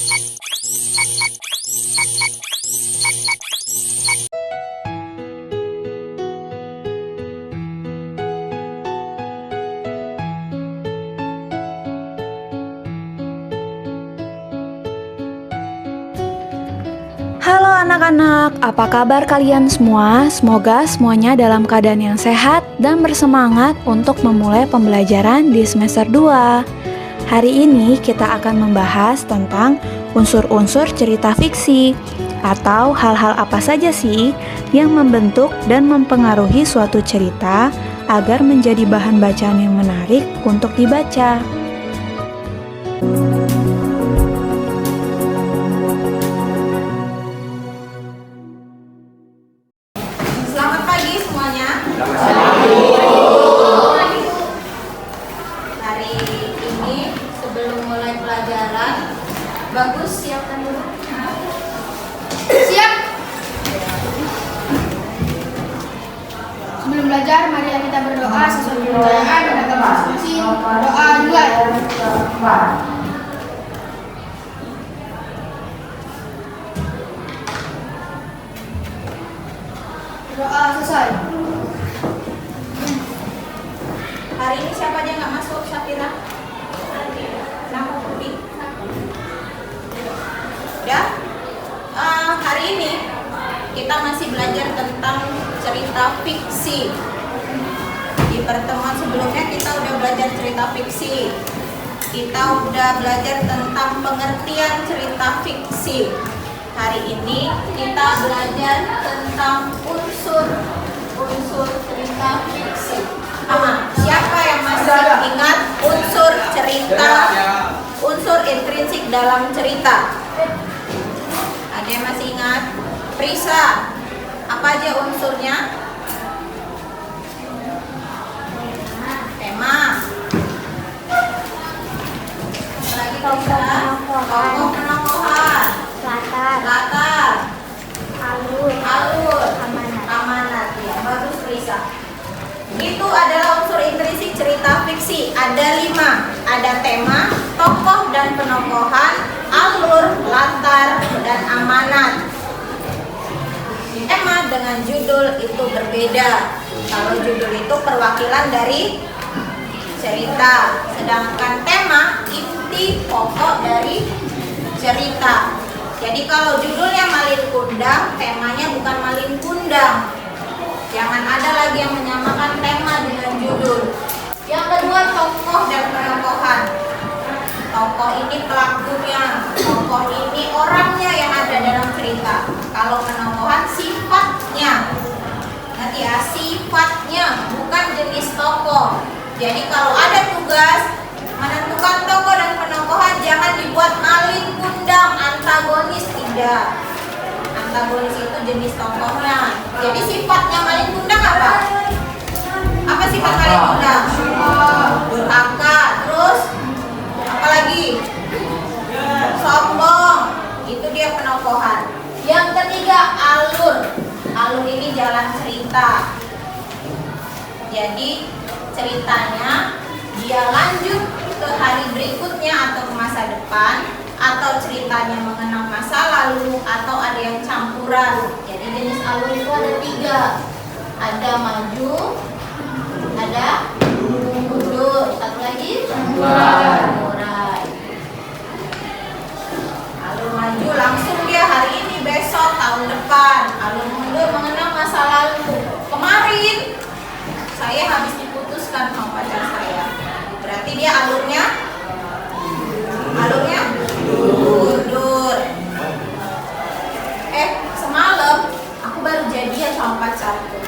Halo anak-anak, apa kabar kalian semua? Semoga semuanya dalam keadaan yang sehat dan bersemangat untuk memulai pembelajaran di semester 2. Hari ini kita akan membahas tentang unsur-unsur cerita fiksi, atau hal-hal apa saja sih yang membentuk dan mempengaruhi suatu cerita agar menjadi bahan bacaan yang menarik untuk dibaca. Selamat pagi semuanya. Hari ini sebelum mulai pelajaran, bagus siapkan dulu. Siap. Sebelum belajar, mari kita berdoa sesuai kepercayaan dan agama masing-masing. Doa dimulai. Doa selesai. Hari ini siapa aja nggak masuk, Syafira? Kenapa Budi? Udah? Hari ini kita masih belajar tentang cerita fiksi. Di pertemuan sebelumnya kita udah belajar cerita fiksi. Kita udah belajar tentang pengertian cerita fiksi. Hari ini kita belajar tentang unsur cerita fiksi. Siapa yang masih ingat unsur cerita, unsur intrinsik dalam cerita? Ada yang masih ingat? Prisa, apa aja unsurnya? Tema. Lagi tokoh penokohan. Latar. Alur. Amanat. Ya, bagus Prisa. Itu adalah unsur intrinsik cerita fiksi. Ada 5. Ada tema, tokoh dan penokohan, alur, latar, dan amanat. Tema dengan judul itu berbeda. Kalau judul itu perwakilan dari cerita, sedangkan tema inti pokok dari cerita. Jadi kalau judulnya Malin Kundang, temanya bukan Malin Kundang. Jangan ada lagi yang menyamakan tema dengan judul. Yang kedua, tokoh dan penokohan. Tokoh ini pelakunya, tokoh ini orangnya yang ada dalam cerita. Kalau penokohan sifatnya. Nanti ya, sifatnya, bukan jenis tokoh. Jadi kalau ada tugas menentukan tokoh dan penokohan, jangan dibuat Malin Kundang, antagonis, tidak. Antagonis itu jenis tokohnya. Jadi sifatnya Malin Kundang apa? Apa sifat Malin Kundang? Durhaka. Terus apa lagi? Sombong. Itu dia penokohan. Yang ketiga, alur. Alur ini jalan cerita. Jadi ceritanya dia lanjut ke hari berikutnya atau ke masa depan, atau ceritanya mengenang masa lalu, atau ada yang campuran. Jadi jenis alur itu ada 3. Ada maju, ada mundur, satu lagi murai. Alur maju langsung dia hari ini, besok, tahun depan. Alur mundur mengenang masa lalu. Kemarin saya habis diputuskan sama pacar saya. Berarti dia alurnya mundur. Semalam aku baru jadian sama pacarku.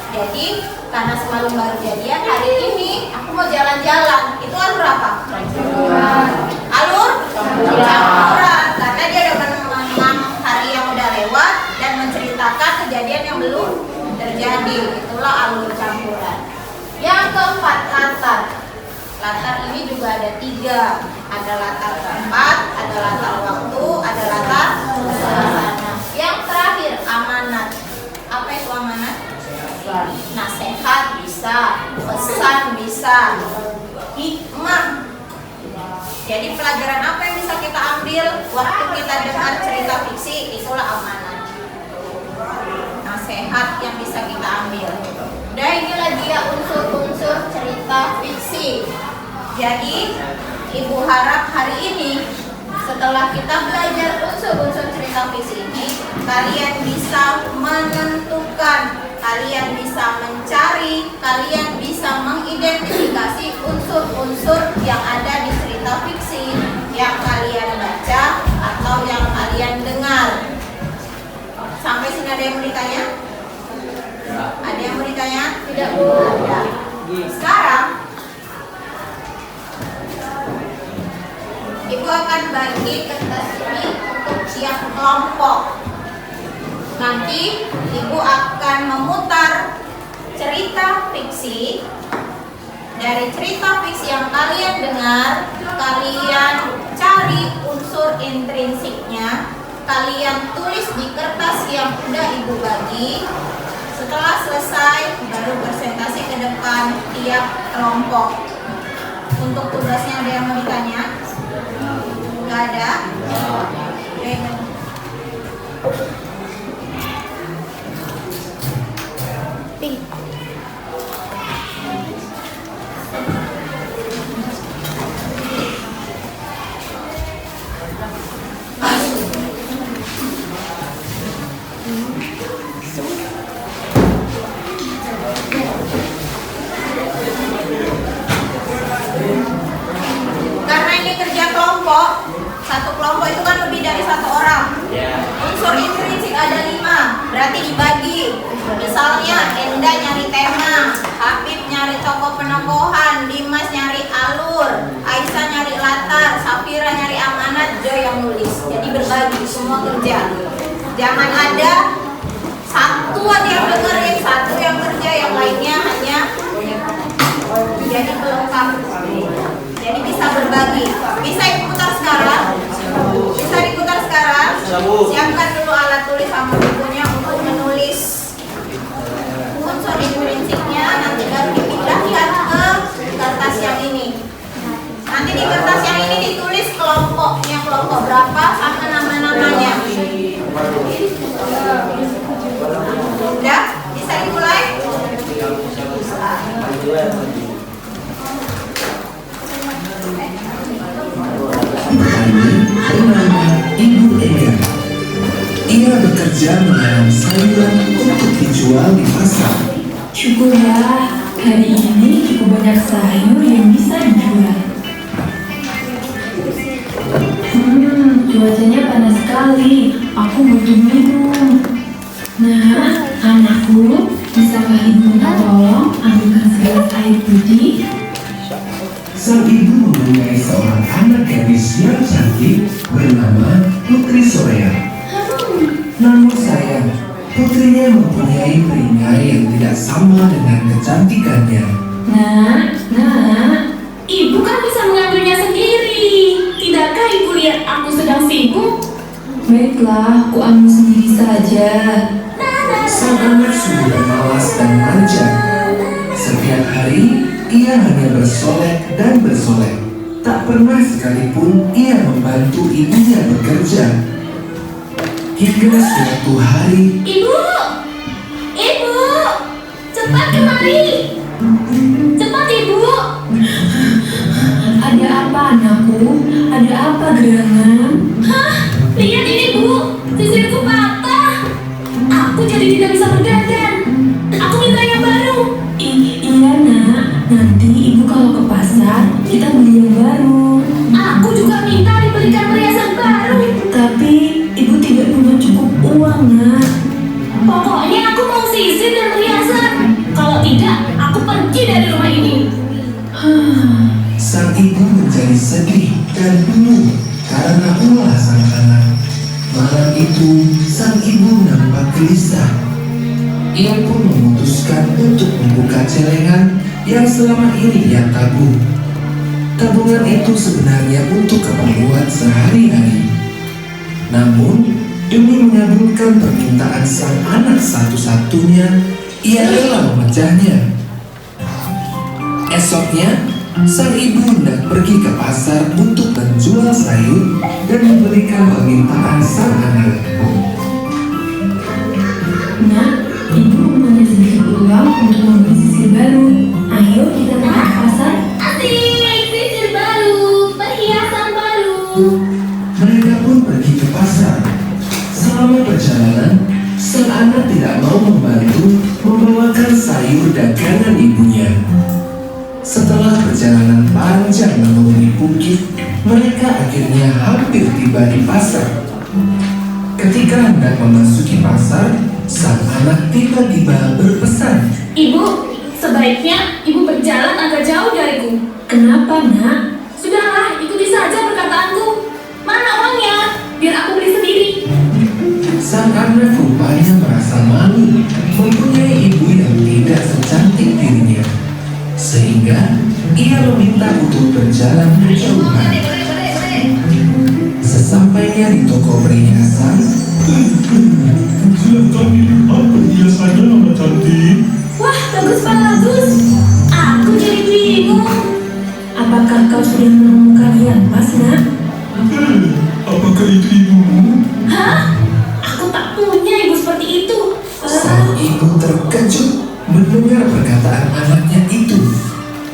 Jadi karena semalam baru jadian, hari ini aku mau jalan-jalan. Itu alur apa? Alur campuran. Karena dia udah mengenang hari yang udah lewat dan menceritakan kejadian yang belum terjadi. Itulah alur campuran. Yang keempat, latar. Latar ini juga ada 3. Ada latar tempat, ada latar waktu, ada latar suasana. Yang terakhir, amanat. Apa itu amanat? Nasihat bisa, pesan bisa, hikmah. Jadi pelajaran apa yang bisa kita ambil waktu kita dengar cerita fiksi? Itulah amanah. Nasihat yang bisa kita ambil. Dan inilah dia unsur-unsur cerita fiksi. Jadi Ibu harap hari ini setelah kita belajar unsur-unsur cerita fiksi ini, kalian bisa menentukan, kalian bisa mencari, kalian bisa mengidentifikasi unsur-unsur yang ada di cerita fiksi yang kalian baca atau yang kalian dengar. Sampai sini ada yang mau ditanya? Ada yang mau ditanya? Tidak, Bu. Ada. Sekarang Ibu akan bagi kertas ini untuk tiap kelompok. Nanti Ibu akan memutar cerita fiksi. Dari cerita fiksi yang kalian dengar, kalian cari unsur intrinsiknya, kalian tulis di kertas yang udah Ibu bagi. Setelah selesai, baru presentasi ke depan tiap kelompok. Untuk tugasnya ada yang mau ditanya? Nggak ada? Oke. Karena ini kerja kelompok, satu kelompok itu kan lebih dari satu orang. Unsur intrinsik ada 5, berarti dibagi. Misalnya Enda nyari tema, Habib nyari tokoh penokohan, Dimas nyari alur, Aisyah nyari latar, Safira nyari amanat, Joy yang nulis. Jadi berbagi, semua kerja. Jangan ada satu aja yang dengerin, satu yang kerja, yang lainnya hanya jadi pelengkap. Jadi bisa berbagi. Bisa diputar sekarang? Bisa diputar sekarang? Siapkan dulu alat tulis sama bukunya untuk menulis unsur intrinsiknya. Nanti baru dipindahkan ke kertas yang ini. Nanti di kertas yang ini ditulis kelompoknya, kelompok berapa sama nama-namanya. Udah? Bisa dimulai? Kami bernama Ibu Ega. Ia bekerja menanam sayuran untuk dijual di pasar. Syukurlah, hari ini cukup banyak sayur yang bisa dijual. Cuacanya panas sekali. Aku butuh minum. Nah, anakku, bisakah ibu minta tolong ambilkan segelas air putih? Sang ibu mempunyai seorang anak gadis yang cantik bernama Putri Soraya. Namun sayang, putrinya mempunyai perisai yang tidak sama dengan kecantikannya. Nah, ibu kan bisa mengambilnya sendiri. Tidakkah ibu lihat aku sedang sibuk? Baiklah, aku ambil sendiri saja. Sang anak sungguh malas dan manja. Setiap hari ia hanya bersolek dan bersolek. Tak pernah sekalipun ia membantu ibunya bekerja. Hingga suatu hari, Ibu, cepat kemari. Cepat ibu. Ada apa anakku? Ada apa gerangan? Hah, lihat ini bu, sisirku patah. Aku jadi tidak bisa berdandan. Aku minta yang baru. Iya nak, nanti ibu kalau ke pasar kita beli yang baru. Aku juga minta dibelikan perhiasan baru. Tapi ibu tidak punya cukup uang nak. Pokoknya aku mau sisir dan perhiasan. Kalau tidak, aku pergi dari rumah ini. sang ibu menjadi sedih dan bingung karena ulah sang anak. Malam itu, sang ibu nampak gelisah. Ia pun memutuskan untuk membuka celengan yang selama ini ia tabung. Tabungan itu sebenarnya untuk keperluan sehari-hari. Namun, demi mengabulkan permintaan sang anak satu-satunya, ia rela memecahnya. Esoknya, Sang ibu hendak pergi ke pasar untuk menjual sayur dan memberikan permintaan sang anak. Nak, ibu punya sedikit uang untuk membeli sisir baru. Ayo kita pergi ke pasar. Asik, sisir baru, perhiasan baru. Mereka pun pergi ke pasar. Selama perjalanan, sang anak tidak mau membantu membawakan sayur dagangan ibunya. Setelah perjalanan panjang menuruni bukit, mereka akhirnya hampir tiba di pasar. Ketika hendak memasuki pasar, sang anak tiba-tiba berpesan. Ibu, sebaiknya ibu berjalan agak jauh dariku. Kenapa, nak? Sudahlah, ikuti saja perkataanku. Mana uangnya? Biar aku beli sendiri. Sang anak rupanya merasa malu mempunyai ibu yang tidak secantik dirinya, sehingga ia meminta untuk berjalan berjauhan. Sesampainya di toko perhiasan, Silakan apa perhiasannya, Mama cantik? Wah, bagus. Aku jadi bingung. Apakah kau sudah menemukan yang pas, nak? Apakah itu ibumu? Hah? Aku tak punya ibu seperti itu. sang ibu terkejut mendengar perkataan anaknya itu.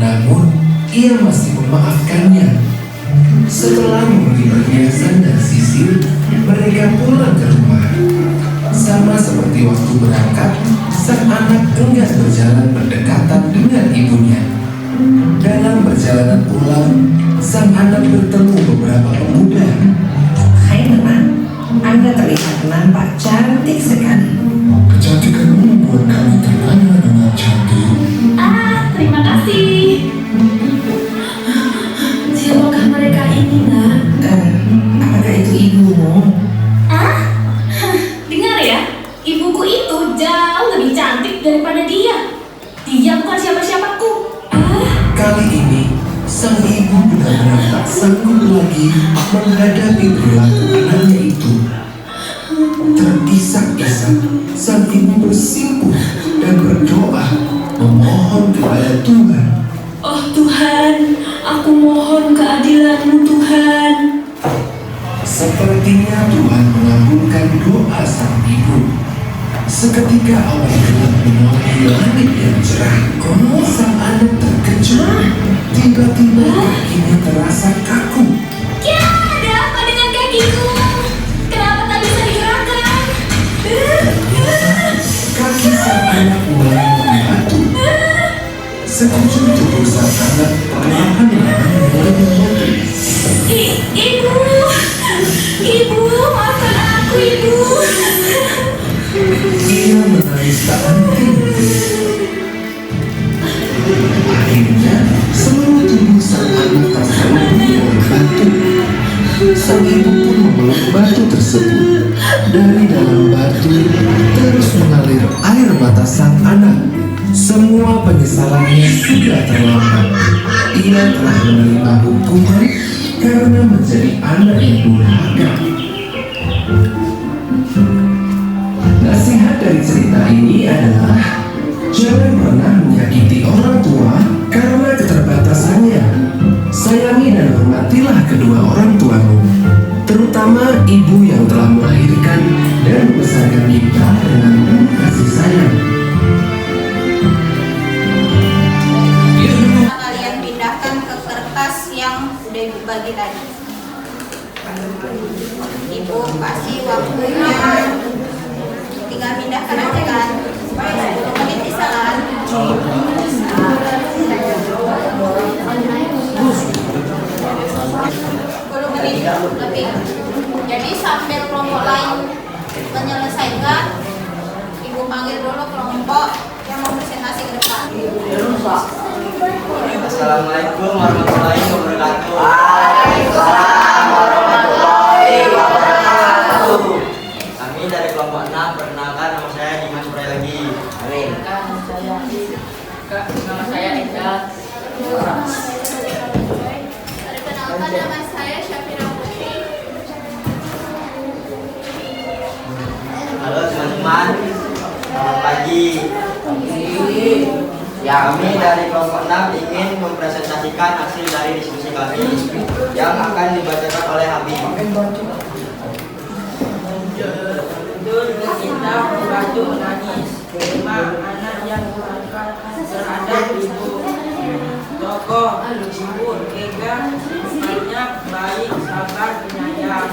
Namun, ia masih memaafkannya. Setelah membeli perhiasan dan sisir, mereka pulang ke rumah. Sama seperti waktu berangkat, sang anak enggan berjalan berdekatan dengan ibunya. Dalam perjalanan pulang, sang anak bertemu beberapa pemuda. Hai teman, Anda terlihat nampak cantik sekali. Kecantikanmu membuat kami terlena dengan cantik. Terima kasih. Siapakah mereka ini, nak? Apakah itu ibumu? Dengar ya, ibuku itu jauh lebih cantik daripada dia. Dia bukan siapa-siapaku. Kali ini, sang ibu benar-benar tak sanggup lagi menghadapi perilaku anaknya itu. Terisak-isak, sang ibu bersimpuh dan berdoa memohon kepada Tuhan. Oh Tuhan, aku mohon keadilan-Mu Tuhan. Sepertinya Tuhan mengabulkan doa sang ibu. Seketika awan gelap menaungi langit yang cerah. Sang anak terkejut. Tiba-tiba kakinya terasa kaku. Ya, ada apa dengan kakiku? Kenapa tak bisa digerakkan? Kaki sang anak mulai membatu. Sekujur tubuh sang anak perlahan-lahan mulai membaik. Ibu, maafkan aku, Ibu. Ia menangis tak henti. Akhirnya, seluruh tubuh sang anak terselubung oleh batu. Sang ibu pun memeluk batu tersebut. Dari dalam batu terus mengalir air mata sang anak. Semua penyesalannya sudah terlambat. Ia telah menerima hukuman karena menjadi anak yang durhaka. Nasihat dari cerita ini adalah jangan pernah menyakiti orang tua karena keterbatasannya. Sayangi dan hormatilah kedua orang tuamu, terutama ibu yang telah melahirkan dan membesarkan kita dengan penuh kasih sayang. Kalian pindahkan ke kertas yang udah dibagi tadi. Ibu kasih waktunya, tinggal pindahkan aja kan. 10 menit bisa kan? 10 menit lebih. Jadi sambil kelompok lain menyelesaikan, ibu panggil dulu kelompok yang mau presentasi ke depan. Assalamualaikum warahmatullahi wabarakatuh. Waalaikumsalam warahmatullahi wabarakatuh. Kami dari kelompok 6, perkenalkan nama saya Dimas Lagi. Amin. Nama saya Eka. Perkenalkan nama saya Syafira Putri. Halo teman-teman, selamat pagi. Kami dari kelompok 6 ingin mempresentasikan hasil dari diskusi kami yang akan dibacakan oleh Habib. Kita membantu menangis terima anak yang mengangkat terhadap ibu. Tokoh ibu Ega sifatnya baik, sabar, penyayang.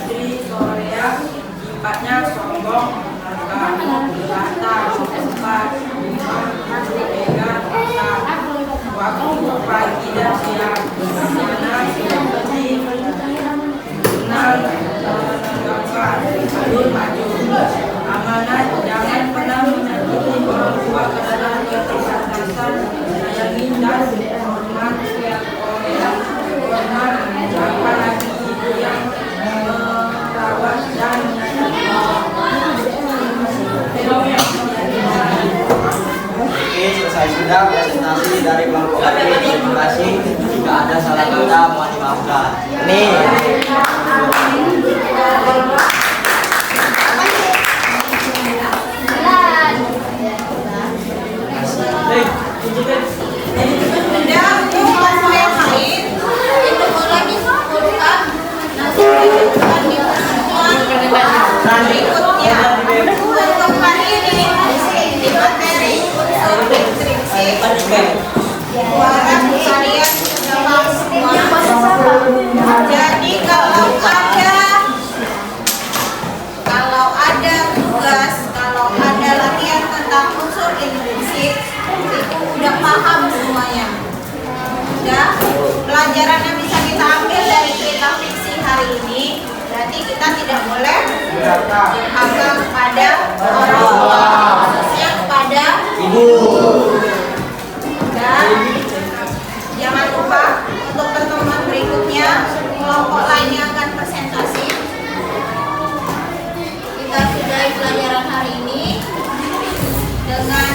Istri Sorea sifatnya sombong, berkata, tempat, Ega kata, waktu pagi dan siang, mana yang penting, tenang, menegakkan, alur maju, amanat, jangan pernah menyakiti orang tua karena keterbatasan, sayangi dan hormat, apalagi ibu yang merawat dan Oke, selesai sudah presentasi dari kelompok kami. Terima kasih. Jika ada salah kata mohon dimaafkan. Nih. Benda untuk kelompok yang lain itu boleh disimpulkan nanti di pertemuan berikutnya. Untuk hari ini di materi unsur instruksi suara kalian sudah semua. Jadi kalau ada tugas, kalau ada latihan tentang unsur intrinsik itu udah paham semuanya. Udah pelajaran yang bisa kita ambil dari cerita fiksi hari ini, berarti kita tidak boleh durhaka kepada orang tua, khususnya kepada Ibu. dan jangan lupa untuk pertemuan berikutnya kelompok lainnya akan presentasi. Kita sudahi pelajaran hari ini dengan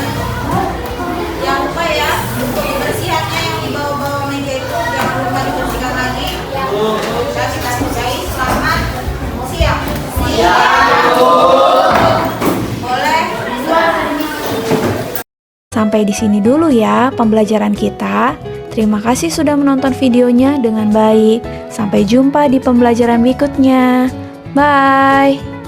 jangan lupa ya untuk kebersihannya yang di bawah-bawah meja itu jangan lupa dibersihkan lagi. Kita sudahi. Selamat siang. Boleh. Sampai di sini dulu ya pembelajaran kita. Terima kasih sudah menonton videonya dengan baik. Sampai jumpa di pembelajaran berikutnya. Bye.